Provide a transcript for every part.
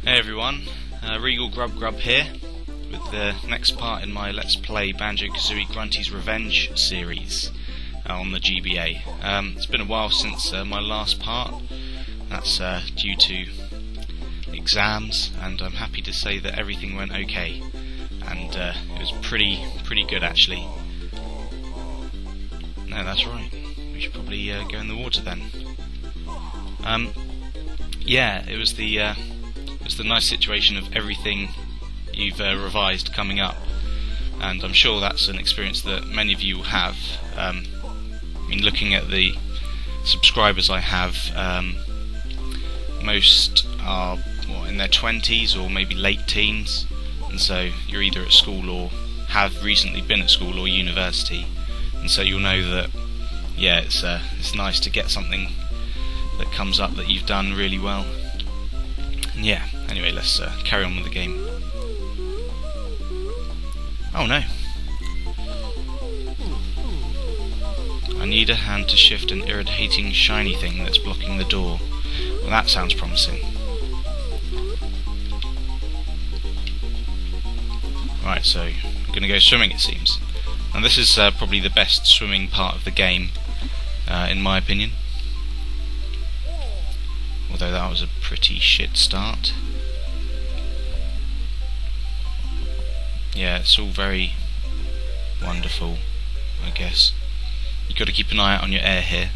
Hey everyone, regalgrubgrub here with the next part in my Let's Play Banjo-Kazooie Grunty's Revenge series on the GBA. It's been a while since my last part. That's due to exams, and I'm happy to say that everything went okay, and it was pretty good actually. No, that's right. We should probably go in the water then. Yeah, it was the nice situation of everything you've revised coming up, and I'm sure that's an experience that many of you will have. I mean, looking at the subscribers I have, most are in their 20s or maybe late teens, and so you're either at school or have recently been at school or university, and so you'll know that, yeah, it's nice to get something that comes up that you've done really well. And yeah, anyway, let's carry on with the game. Oh no! I need a hand to shift an irritating shiny thing that's blocking the door. Well, that sounds promising. Right, so I'm going to go swimming, it seems. And this is probably the best swimming part of the game, in my opinion. Although that was a pretty shit start. Yeah, it's all very wonderful, I guess. You've got to keep an eye out on your air here,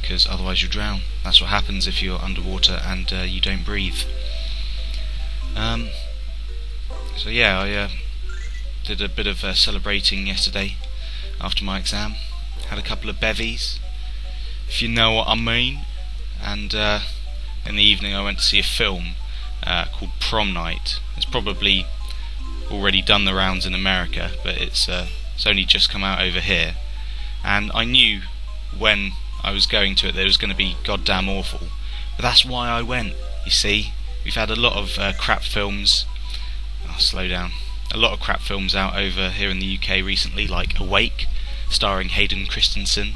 because otherwise you'll drown. That's what happens if you're underwater and you don't breathe. So yeah, I did a bit of celebrating yesterday after my exam. Had a couple of bevies, if you know what I mean. And in the evening I went to see a film called Prom Night. It's probably already done the rounds in America, but it's only just come out over here. And I knew when I was going to it that it was going to be goddamn awful. But that's why I went, you see. We've had a lot of crap films. Oh, slow down. A lot of crap films out over here in the UK recently, like Awake, starring Hayden Christensen,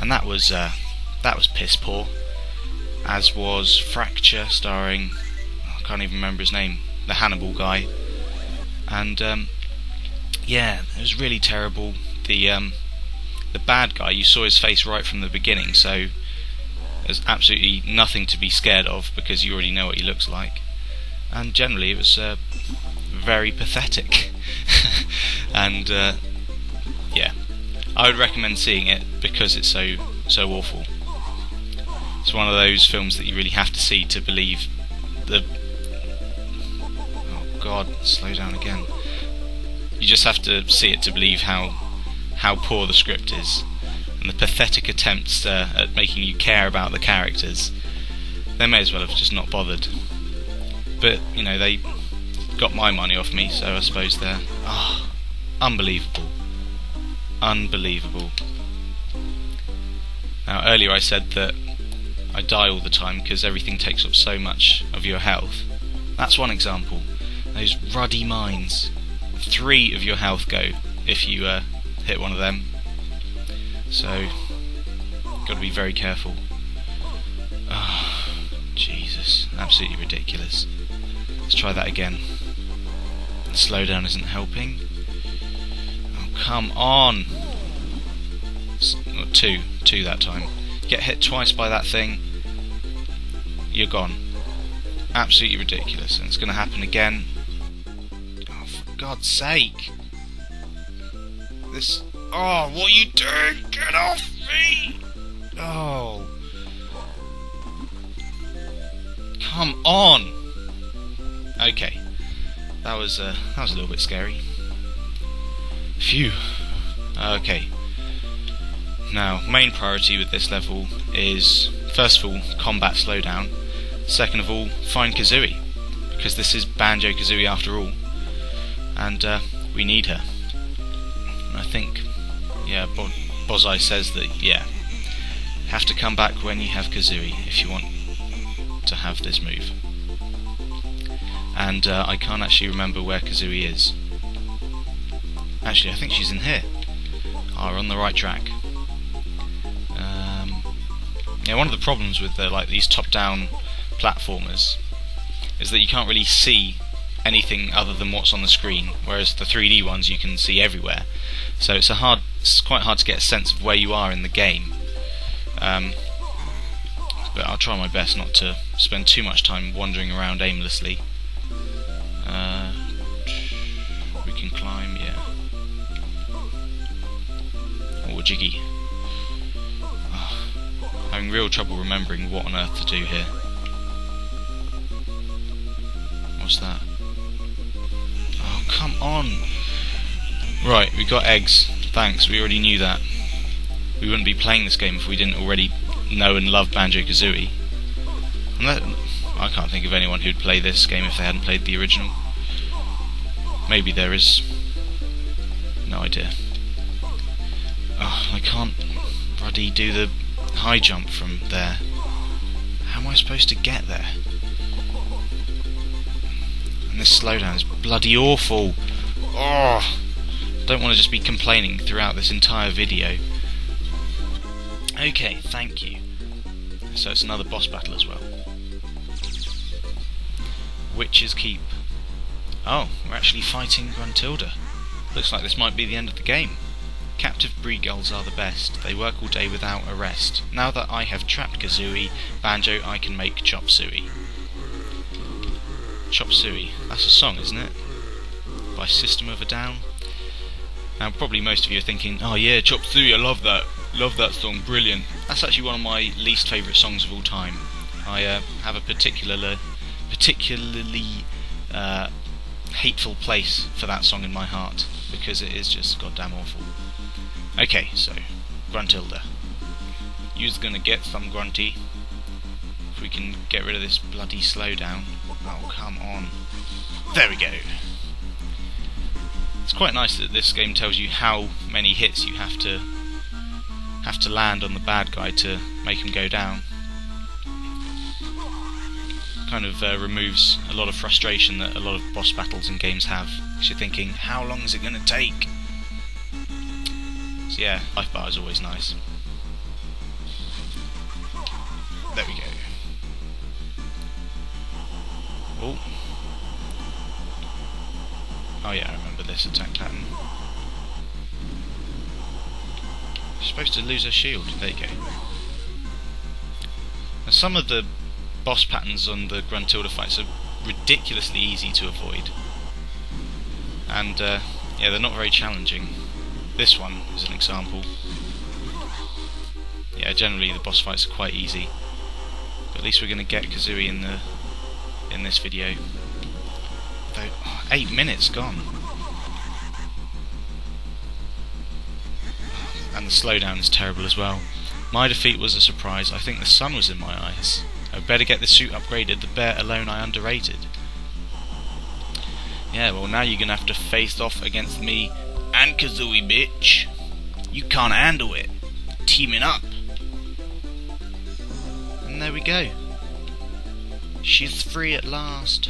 and that was piss poor. As was Fracture, starring, I can't even remember his name, the Hannibal guy. And yeah, it was really terrible. The bad guy, you saw his face right from the beginning, so there's absolutely nothing to be scared of because you already know what he looks like. And generally it was very pathetic. And yeah, I would recommend seeing it because it's so awful. It's one of those films that you really have to see to believe the... Oh god, slow down again. You just have to see it to believe how poor the script is, and the pathetic attempts at making you care about the characters. They may as well have just not bothered. But, you know, they got my money off me, so I suppose they're... Oh, unbelievable. Unbelievable. Now, earlier I said that I die all the time because everything takes up so much of your health. That's one example. Those ruddy mines. 3 of your health go if you hit one of them. So, got to be very careful. Oh, Jesus, absolutely ridiculous. Let's try that again. The slowdown isn't helping. Oh, come on! Two that time. Get hit twice by that thing, you're gone. Absolutely ridiculous, and it's going to happen again. Oh, for God's sake! This... Oh, what are you doing? Get off me! Oh. Come on! Okay. That was a little bit scary. Phew. Okay. Now, main priority with this level is, first of all, combat slowdown. Second of all, find Kazooie, because this is Banjo-Kazooie after all, and we need her. And I think, yeah, Bozai says that, yeah, have to come back when you have Kazooie if you want to have this move. And I can't actually remember where Kazooie is. Actually, I think she's in here. Oh, we're on the right track. Yeah, one of the problems with like these top-down platformers is that you can't really see anything other than what's on the screen, whereas the 3D ones you can see everywhere. So it's quite hard to get a sense of where you are in the game. But I'll try my best not to spend too much time wandering around aimlessly. We can climb, yeah. Oh, jiggy. Oh, having real trouble remembering what on earth to do here. What's that? Oh, come on! Right, we got eggs. Thanks, we already knew that. We wouldn't be playing this game if we didn't already know and love Banjo-Kazooie. I can't think of anyone who'd play this game if they hadn't played the original. Maybe there is. No idea. Oh, I can't bloody do the high jump from there. How am I supposed to get there? And this slowdown is bloody awful. Oh, I don't want to just be complaining throughout this entire video. Okay, thank you. So it's another boss battle as well. Witch's Keep. Oh, we're actually fighting Gruntilda. Looks like this might be the end of the game. Captive breed gulls are the best. They work all day without a rest. Now that I have trapped Kazooie, Banjo, I can make Chop Suey. Chop Suey. That's a song, isn't it? By System of a Down. Now, probably most of you are thinking, oh yeah, Chop Suey, I love that. Love that song, brilliant. That's actually one of my least favourite songs of all time. I have a particularly hateful place for that song in my heart, because it is just goddamn awful. Okay, so, Gruntilda. You's gonna get some, Grunty. If we can get rid of this bloody slowdown. Oh, come on. There we go. It's quite nice that this game tells you how many hits you have to land on the bad guy to make him go down. Kind of removes a lot of frustration that a lot of boss battles in games have, because you're thinking, how long is it going to take? So yeah, life bar is always nice. There we go. Oh. Oh yeah, I remember this attack pattern. She's supposed to lose her shield. There you go. Now, some of the boss patterns on the Gruntilda fights are ridiculously easy to avoid. And, yeah, they're not very challenging. This one is an example. Yeah, generally the boss fights are quite easy. But at least we're going to get Kazooie in this video. Though, 8 minutes gone. And the slowdown is terrible as well. My defeat was a surprise. I think the sun was in my eyes. I'd better get the suit upgraded. The bear alone I underrated. Yeah, well now you're gonna have to face off against me and Kazooie, bitch. You can't handle it. Teaming up. And there we go. She's free at last.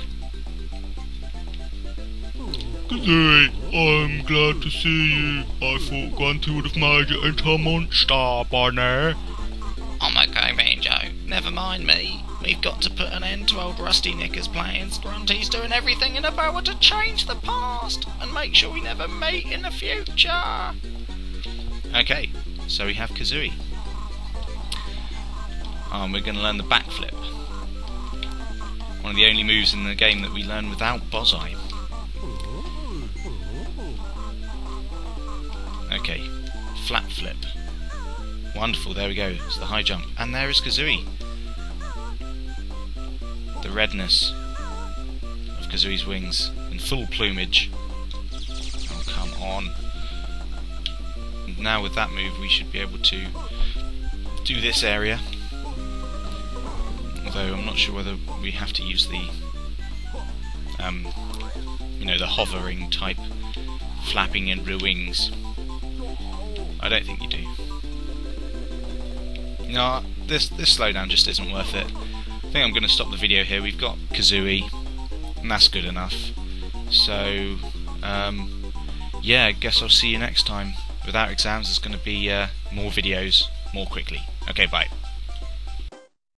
Kazooie, I'm glad to see you. I thought Grunty would have made it into a monster by now. I'm okay, Banjo. Never mind me. We've got to put an end to old Rusty Knicker's plans. Grunty's doing everything in her power to change the past and make sure we never mate in the future. Okay, so we have Kazooie. We're going to learn the backflip. One of the only moves in the game that we learn without Bozai. Okay, flat flip. Wonderful, there we go. It's the high jump. And there is Kazooie. The redness of Kazooie's wings in full plumage. Oh, come on. And now with that move we should be able to do this area. Although I'm not sure whether we have to use the you know, the hovering type flapping in the wings. I don't think you do. No, this slowdown just isn't worth it. I think I'm going to stop the video here. We've got Kazooie, and that's good enough. So, yeah, I guess I'll see you next time. Without exams, there's going to be more videos more quickly. Okay, bye.